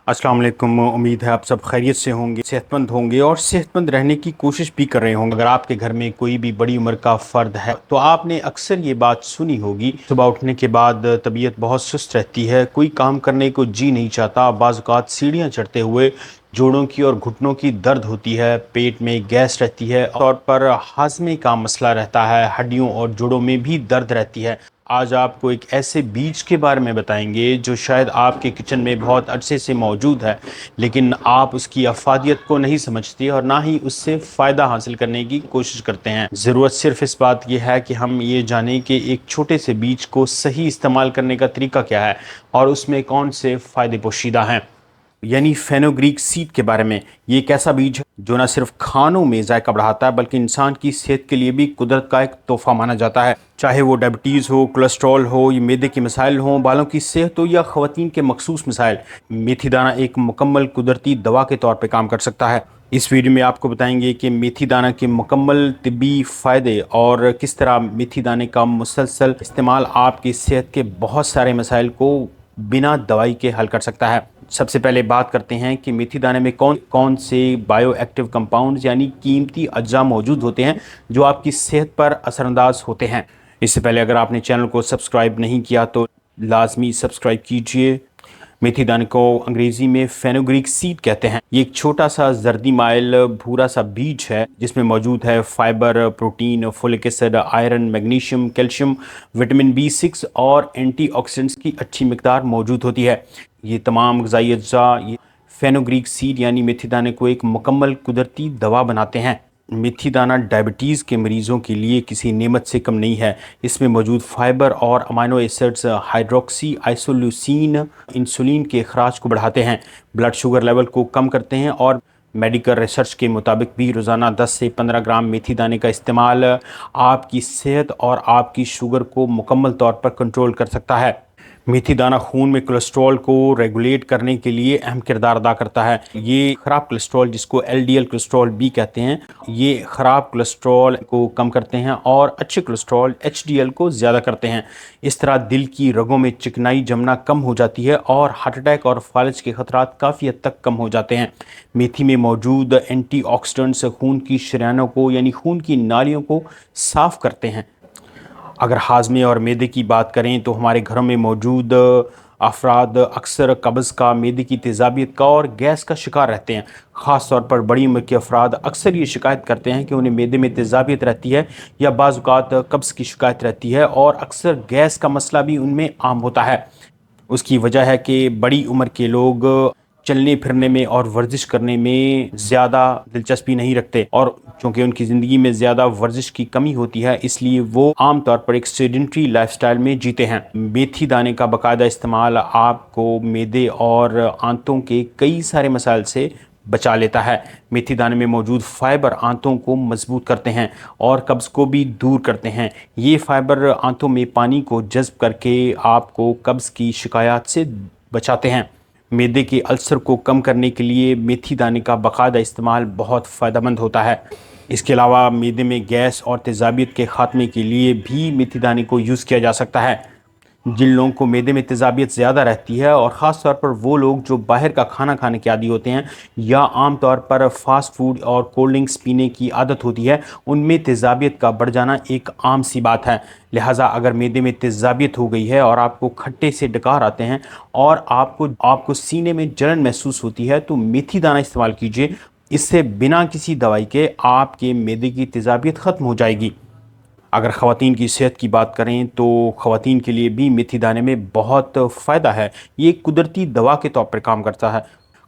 अस्सलाम वालेकुम। उम्मीद है आप सब खैरियत से होंगे, सेहतमंद होंगे और सेहतमंद रहने की कोशिश भी कर रहे होंगे। अगर आपके घर में कोई भी बड़ी उम्र का फ़र्द है तो आपने अक्सर ये बात सुनी होगी, सुबह उठने के बाद तबीयत बहुत सुस्त रहती है, कोई काम करने को जी नहीं चाहता, बाज़ औक़ात सीढ़ियाँ चढ़ते हुए जोड़ों की और घुटनों की दर्द होती है, पेट में गैस रहती है, तौर पर हाज़मे का मसला रहता है, हड्डियों और जोड़ों में भी दर्द रहती है। आज आपको एक ऐसे बीज के बारे में बताएंगे जो शायद आपके किचन में बहुत अरसे से मौजूद है, लेकिन आप उसकी अफादियत को नहीं समझते और ना ही उससे फ़ायदा हासिल करने की कोशिश करते हैं। ज़रूरत सिर्फ इस बात की है कि हम ये जानें कि एक छोटे से बीज को सही इस्तेमाल करने का तरीका क्या है और उसमें कौन से फ़ायदे पोशीदा हैं। यानी फेनोग्रीक सीड के बारे में। ये एक ऐसा बीज है जो न सिर्फ खानों में जायका बढ़ाता है बल्कि इंसान की सेहत के लिए भी कुदरत का एक तोहफा माना जाता है। चाहे वो डायबिटीज़ हो, कोलेस्ट्रॉल हो, या मैदे के मसाइल हों, बालों की सेहत हो या ख़वातीन के मखसूस मसाइल, मेथी दाना एक मुकम्मल कुदरती दवा के तौर पर काम कर सकता है। इस वीडियो में आपको बताएंगे कि मेथी दाना के मुकम्मल तिब्बी फ़ायदे और किस तरह मेथी दाने का मुसलसल इस्तेमाल आपकी सेहत के बहुत सारे मसाइल को बिना दवाई के हल कर सकता है। सबसे पहले बात करते हैं कि मेथी दाने में कौन कौन से बायो एक्टिव कंपाउंड्स यानी कीमती अज्जा मौजूद होते हैं जो आपकी सेहत पर असरअंदाज होते हैं। इससे पहले अगर आपने चैनल को सब्सक्राइब नहीं किया तो लाजमी सब्सक्राइब कीजिए। मेथी दाने को अंग्रेज़ी में फेनोग्रीक सीड कहते हैं। ये एक छोटा सा जर्दी माइल भूरा सा बीज है जिसमें मौजूद है fibre, protein, folic acid, iron, magnesium, calcium, vitamin B6 और एंटीऑक्सीडेंट्स की अच्छी मिकदार मौजूद होती है। ये तमाम ग़िज़ाई अज्जा ये फेनोग्रीक सीड यानी मेथी दाने को एक मुकम्मल कुदरती दवा बनाते हैं। मेथी दाना डायबिटीज़ के मरीज़ों के लिए किसी नेमत से कम नहीं है। इसमें मौजूद फाइबर और amino acids hydroxy isoleucine insulin के अखराज को बढ़ाते हैं, ब्लड शुगर लेवल को कम करते हैं और मेडिकल रिसर्च के मुताबिक भी रोज़ाना 10 से 15 ग्राम मेथी दाने का इस्तेमाल आपकी सेहत और आपकी शुगर को मुकम्मल तौर पर कंट्रोल कर सकता है। मेथी दाना खून में कोलेस्ट्रॉल को रेगुलेट करने के लिए अहम किरदार अदा करता है। ये ख़राब कोलेस्ट्रॉल जिसको LDL कोलेस्ट्रॉल भी कहते हैं, ये ख़राब कोलेस्ट्रॉल को कम करते हैं और अच्छे कोलेस्ट्रॉल HDL को ज़्यादा करते हैं। इस तरह दिल की रगों में चिकनाई जमना कम हो जाती है और हार्ट अटैक और फालिज के ख़तरात काफ़ी हद तक कम हो जाते हैं। मेथी में मौजूद एंटीऑक्सीडेंट्स खून की शरीयानों को यानी खून की नालियों को साफ़ करते हैं। अगर हाज़मे और मैदे की बात करें तो हमारे घरों में मौजूद अफराद अक्सर कब्ज़ का, मैदे की तेज़ाबियत का और गैस का शिकार रहते हैं। ख़ास तौर पर बड़ी उम्र के अफराद अक्सर ये शिकायत करते हैं कि उन्हें मैदे में तेज़ाबियत रहती है या बाज़ औक़ात कब्ज़ की शिकायत रहती है और अक्सर गैस का मसला भी उनमें आम होता है। उसकी वजह है कि बड़ी उम्र के लोग चलने फिरने में और वर्जिश करने में ज़्यादा दिलचस्पी नहीं रखते और चूँकि उनकी ज़िंदगी में ज़्यादा वर्जिश की कमी होती है इसलिए वो आम तौर पर एक सेडेंटरी लाइफस्टाइल में जीते हैं। मेथी दाने का बाकायदा इस्तेमाल आपको मैदे और आंतों के कई सारे मसाइल से बचा लेता है। मेथी दाने में मौजूद फाइबर आंतों को मजबूत करते हैं और कब्ज़ को भी दूर करते हैं। ये फाइबर आंतों में पानी को जज़्ब करके आपको कब्ज़ की शिकायत से बचाते हैं। मैदे के अल्सर को कम करने के लिए मेथी दाने का बाकायदा इस्तेमाल बहुत फ़ायदेमंद होता है। इसके अलावा मैदे में गैस और तेज़ाबियत के ख़ात्मे के लिए भी मेथी दाने को यूज़ किया जा सकता है। जिन लोगों को मैदे में तेज़ाबियत ज़्यादा रहती है और ख़ास तौर पर वो लोग जो बाहर का खाना खाने के आदी होते हैं या आम तौर पर फ़ास्ट फूड और कोल्ड ड्रिंक्स पीने की आदत होती है, उनमें तेज़ाबियत का बढ़ जाना एक आम सी बात है। लिहाजा अगर मैदे में तेज़ाबियत हो गई है और आपको खट्टे से डकार आते हैं और आपको सीने में जलन महसूस होती है तो मेथी दाना इस्तेमाल कीजिए। इससे बिना किसी दवाई के आपके मैदे की तेज़ाबियत ख़त्म हो जाएगी। अगर ख़वातीन की सेहत की बात करें तो ख़वातीन के लिए भी मेथी दाने में बहुत फ़ायदा है। ये एक कुदरती दवा के तौर पर काम करता है।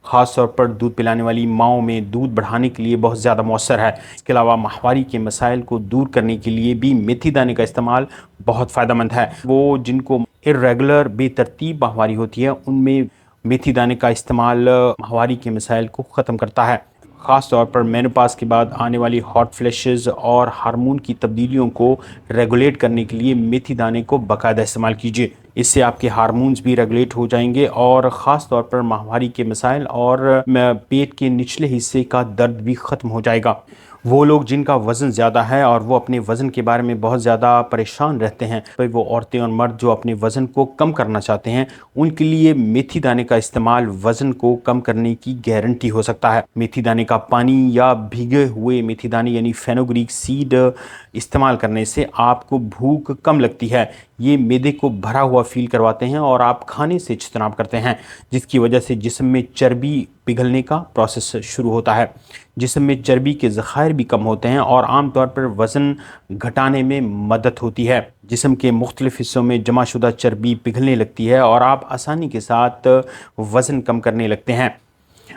ख़ास तौर पर दूध पिलाने वाली माओं में दूध बढ़ाने के लिए बहुत ज़्यादा मौसर है। इसके अलावा माहवारी के मसाइल को दूर करने के लिए भी मेथी दाने का इस्तेमाल बहुत फ़ायदेमंद है। वो जिनको इर्रेगुलर बेतरतीब माहवारी होती है उनमें मेथी दाने का इस्तेमाल माहवारी के मसाइल को ख़त्म करता है। ख़ास तौर पर मेनोपॉज़ के बाद आने वाली हॉट फ्लैशेस और हार्मोन की तब्दीलियों को रेगुलेट करने के लिए मेथी दाने को बाकायदा इस्तेमाल कीजिए। इससे आपके हार्मोन्स भी रेगुलेट हो जाएंगे और ख़ास तौर पर माहवारी के मसाइल और पेट के निचले हिस्से का दर्द भी ख़त्म हो जाएगा। وہ لوگ جن کا وزن زیادہ ہے اور وہ اپنے وزن کے بارے میں بہت زیادہ پریشان رہتے ہیں، وہ عورتیں اور مرد جو اپنے وزن کو کم کرنا چاہتے ہیں، ان کے لیے میتھی دانے کا استعمال وزن کو کم کرنے کی گارنٹی ہو سکتا ہے۔ میتھی دانے کا پانی یا بھیگے ہوئے میتھی دانے یعنی فینوگریک سیڈ استعمال کرنے سے آپ کو بھوک کم لگتی ہے۔ یہ معدے کو بھرا ہوا فیل کرواتے ہیں اور آپ کھانے سے اجتناب کرتے ہیں، جس کی وجہ سے جسم میں چربی پگھلنے کا پروسیس شروع ہوتا ہے۔ جسم میں چربی کے ذخائر بھی کم ہوتے ہیں اور عام طور پر وزن گھٹانے میں مدد ہوتی ہے۔ جسم کے مختلف حصوں میں جمع شدہ چربی پگھلنے لگتی ہے اور آپ آسانی کے ساتھ وزن کم کرنے لگتے ہیں۔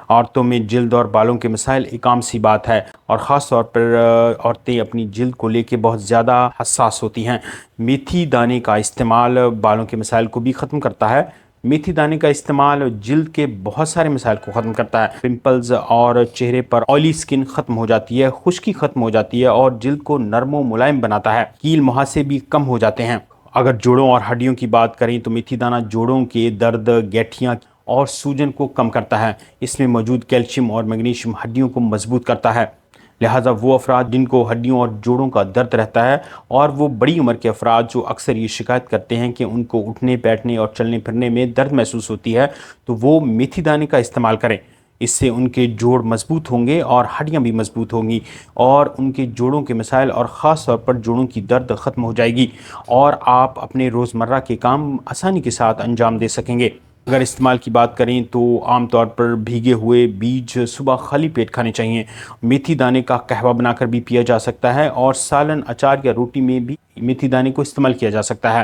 عورتوں میں جلد اور بالوں کے مسائل ایک عام سی بات ہے، اور خاص طور پر عورتیں اپنی جلد کو لے کے بہت زیادہ حساس ہوتی ہیں۔ میتھی دانے کا استعمال بالوں کے مسائل کو بھی ختم کرتا ہے۔ میتھی دانے کا استعمال جلد کے بہت سارے مسائل کو ختم کرتا ہے۔ پمپلز اور چہرے پر آئلی سکن ختم ہو جاتی ہے، خشکی ختم ہو جاتی ہے اور جلد کو نرم و ملائم بناتا ہے۔ کیل مہاسے بھی کم ہو جاتے ہیں۔ اگر جوڑوں اور ہڈیوں کی بات کریں تو میتھی دانہ جوڑوں کے درد، گٹھیاں اور سوجن کو کم کرتا ہے۔ اس میں موجود کیلشیم اور میگنیشیم ہڈیوں کو مضبوط کرتا ہے۔ لہٰذا وہ افراد جن کو ہڈیوں اور جوڑوں کا درد رہتا ہے، اور وہ بڑی عمر کے افراد جو اکثر یہ شکایت کرتے ہیں کہ ان کو اٹھنے بیٹھنے اور چلنے پھرنے میں درد محسوس ہوتی ہے، تو وہ میتھی دانے کا استعمال کریں۔ اس سے ان کے جوڑ مضبوط ہوں گے اور ہڈیاں بھی مضبوط ہوں گی، اور ان کے جوڑوں کے مسائل اور خاص طور پر جوڑوں کی درد ختم ہو جائے گی، اور آپ اپنے روزمرہ کے کام آسانی کے ساتھ انجام دے سکیں گے۔ اگر استعمال کی بات کریں تو عام طور پر بھیگے ہوئے بیج صبح خالی پیٹ کھانے چاہیے۔ میتھی دانے کا قہوہ بنا کر بھی پیا جا سکتا ہے، اور سالن، اچار یا روٹی میں بھی میتھی دانے کو استعمال کیا جا سکتا ہے۔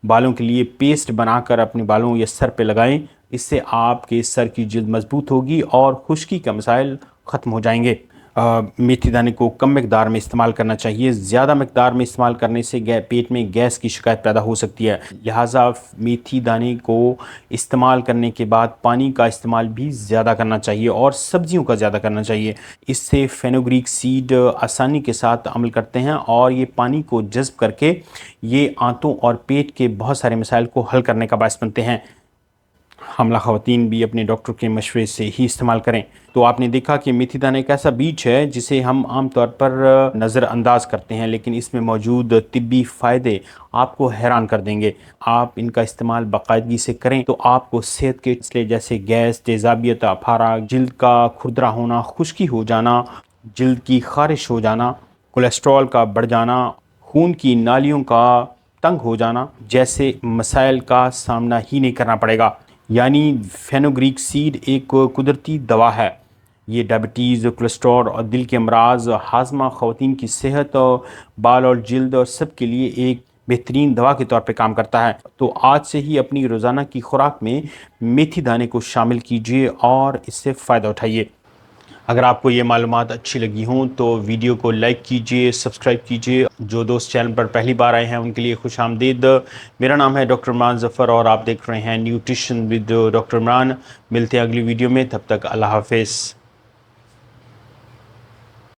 بالوں کے لیے پیسٹ بنا کر اپنے بالوں یا سر پہ لگائیں، اس سے آپ کے سر کی جلد مضبوط ہوگی اور خشکی کا مسائل ختم ہو جائیں گے۔ میتھی دانے کو کم مقدار میں استعمال کرنا چاہیے۔ زیادہ مقدار میں استعمال کرنے سے پیٹ میں گیس کی شکایت پیدا ہو سکتی ہے، لہٰذا میتھی دانے کو استعمال کرنے کے بعد پانی کا استعمال بھی زیادہ کرنا چاہیے اور سبزیوں کا زیادہ کرنا چاہیے۔ اس سے فینوگریک سیڈ آسانی کے ساتھ عمل کرتے ہیں اور یہ پانی کو جذب کر کے یہ آنتوں اور پیٹ کے بہت سارے مسائل کو حل کرنے کا باعث بنتے ہیں۔ حاملہ خواتین بھی اپنے ڈاکٹر کے مشورے سے ہی استعمال کریں۔ تو آپ نے دیکھا کہ میتھی دانہ ایک ایسا بیج ہے جسے ہم عام طور پر نظر انداز کرتے ہیں، لیکن اس میں موجود طبی فائدے آپ کو حیران کر دیں گے۔ آپ ان کا استعمال باقاعدگی سے کریں تو آپ کو صحت کے مسئلے جیسے گیس، تیزابیت، اپھارا، جلد کا کھردرا ہونا، خشکی ہو جانا، جلد کی خارش ہو جانا، کولیسٹرول کا بڑھ جانا، خون کی نالیوں کا تنگ ہو جانا جیسے مسائل کا سامنا ہی نہیں کرنا پڑے گا۔ یعنی فینوگریک سیڈ ایک قدرتی دوا ہے۔ یہ ڈائبٹیز، کولیسٹرول اور دل کے امراض، ہاضمہ، خواتین کی صحت اور بال اور جلد اور سب کے لیے ایک بہترین دوا کے طور پہ کام کرتا ہے۔ تو آج سے ہی اپنی روزانہ کی خوراک میں میتھی دانے کو شامل کیجیے اور اس سے فائدہ اٹھائیے۔ اگر آپ کو یہ معلومات اچھی لگی ہوں تو ویڈیو کو لائک کیجئے، سبسکرائب کیجئے۔ جو دوست چینل پر پہلی بار آئے ہیں ان کے لیے خوش آمدید۔ میرا نام ہے ڈاکٹر عمران ظفر اور آپ دیکھ رہے ہیں نیوٹریشن ود ڈاکٹر عمران۔ ملتے ہیں اگلی ویڈیو میں، تب تک اللہ حافظ۔